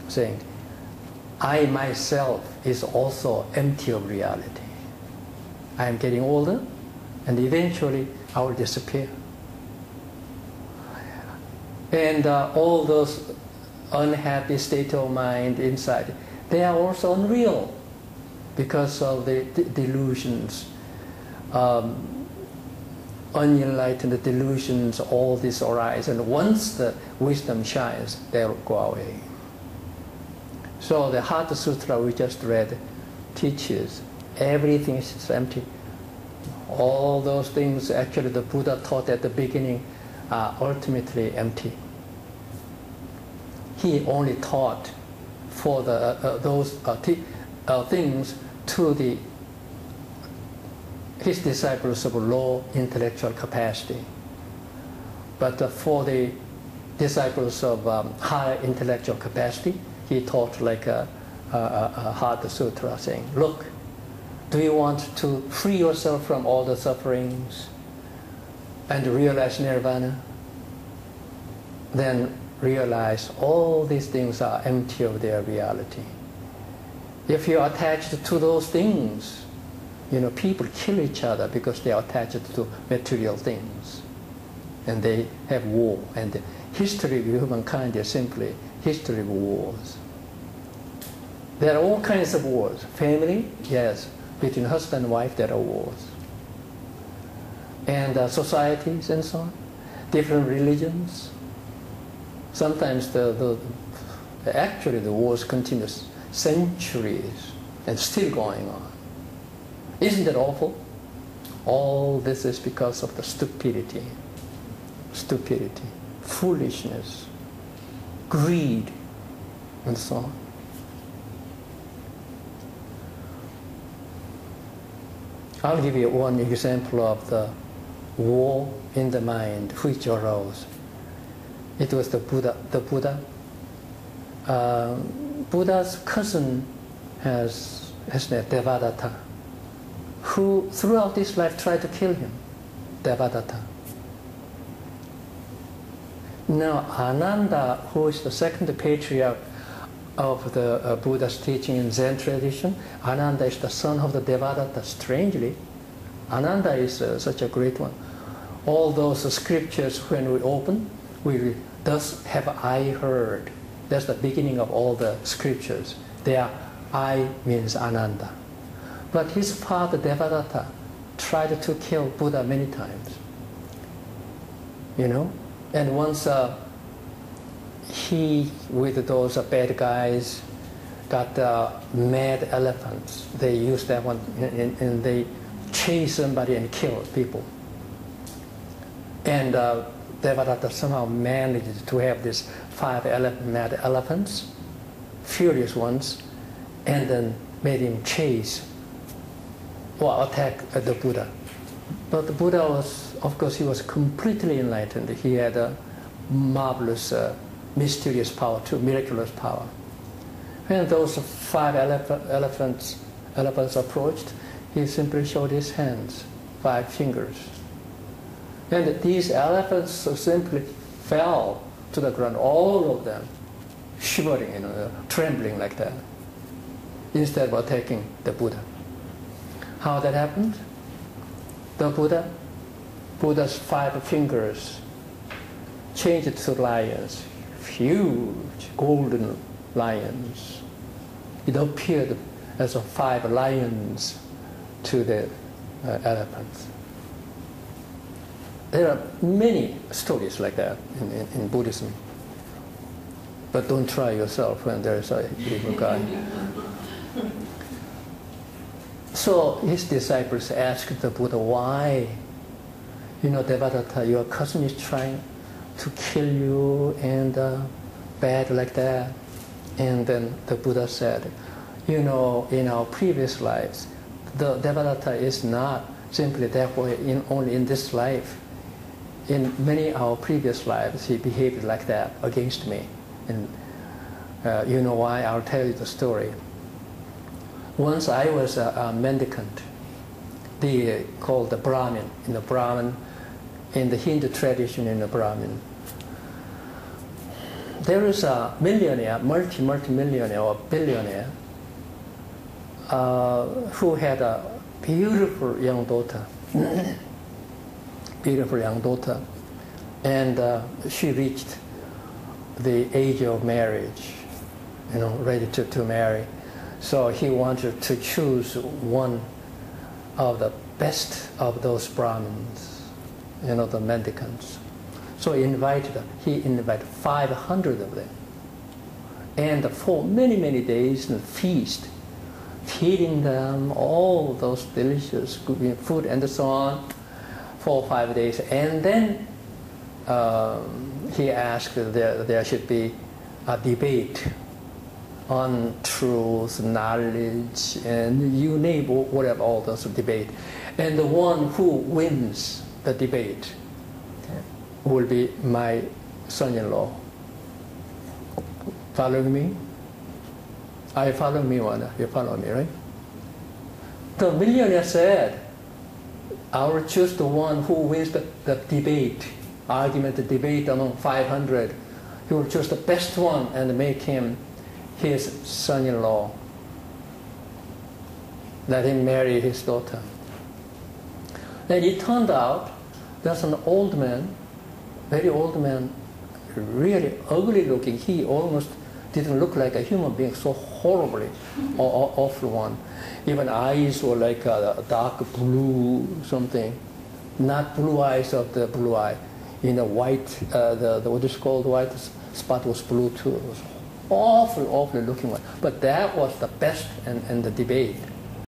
saying, I myself is also empty of reality. I am getting older, and eventually I will disappear. And all those unhappy state of mind inside, they are also unreal because of the delusions, unenlightened delusions, all this arise. And once the wisdom shines, they'll go away. So the Heart Sutra we just read teaches everything is empty. All those things actually the Buddha taught at the beginning are ultimately empty. He only taught for those things to his disciples of low intellectual capacity. But for the disciples of higher intellectual capacity, he taught like a Heart Sutra saying, look, do you want to free yourself from all the sufferings and realize nirvana? Then realize all these things are empty of their reality. If you're attached to those things, people kill each other because they are attached to material things. And they have war. And the history of humankind is simply history of wars. There are all kinds of wars. Family, yes. Between husband and wife, there are wars. And societies and so on. Different religions. Sometimes actually the wars continue centuries and still going on. Isn't that awful? All this is because of the stupidity, foolishness, greed, and so on. I'll give you one example of the war in the mind which arose. It was the Buddha. Buddha's cousin has named Devadatta, who throughout his life tried to kill him, Devadatta. Now Ananda, who is the second patriarch of the Buddha's teaching in Zen tradition, Ananda is the son of the Devadatta. Strangely, Ananda is such a great one. All those scriptures, when we open, we thus have I heard. That's the beginning of all the scriptures. There, I means Ananda. But his father Devadatta tried to kill Buddha many times. And once he, with those bad guys, got mad elephants. They used that one, and they chase somebody and kill people. And Devadatta somehow managed to have these 5 mad elephants, furious ones, and then made him chase or attack the Buddha. But the Buddha was, of course, he was completely enlightened. He had a marvelous, mysterious power too, miraculous power. When those 5 elephants approached, he simply showed his hands, 5 fingers. And these elephants simply fell to the ground, all of them, shivering, trembling like that, instead of attacking the Buddha. How that happened? The Buddha's 5 fingers changed to lions, huge golden lions. It appeared as 5 lions to the elephants. There are many stories like that in Buddhism. But don't try yourself when there's a evil guy. So his disciples asked the Buddha, why? Devadatta, your cousin is trying to kill you and bad like that. And then the Buddha said, in our previous lives, the Devadatta is not simply that way only in this life. In many of our previous lives, he behaved like that against me. And you know why? I'll tell you the story. Once I was a mendicant, called the Brahmin. In the Hindu tradition, in the Brahmin, there is a millionaire, multi-millionaire or billionaire who had a beautiful young daughter. Beautiful young daughter. And she reached the age of marriage, ready to marry. So he wanted to choose one of the best of those Brahmins, the mendicants. So he invited 500 of them. And for many, many days, feast, feeding them all those delicious food and so on for 5 days. And then he asked there should be a debate on truth, knowledge, and you name whatever, all those debate. And the one who wins the debate will be my son-in-law. Following me? I follow me, one. You follow me, right? The millionaire said, I will choose the one who wins the debate, debate among 500. He will choose the best one and make him his son-in-law. Let him marry his daughter. Then it turned out there's an old man, very old man, really ugly looking. He almost didn't look like a human being, so horribly awful one. Even eyes were like a dark blue something, not blue eyes of the blue eye. White, the what is called white spot was blue too. It was awfully looking one. But that was the best in the debate.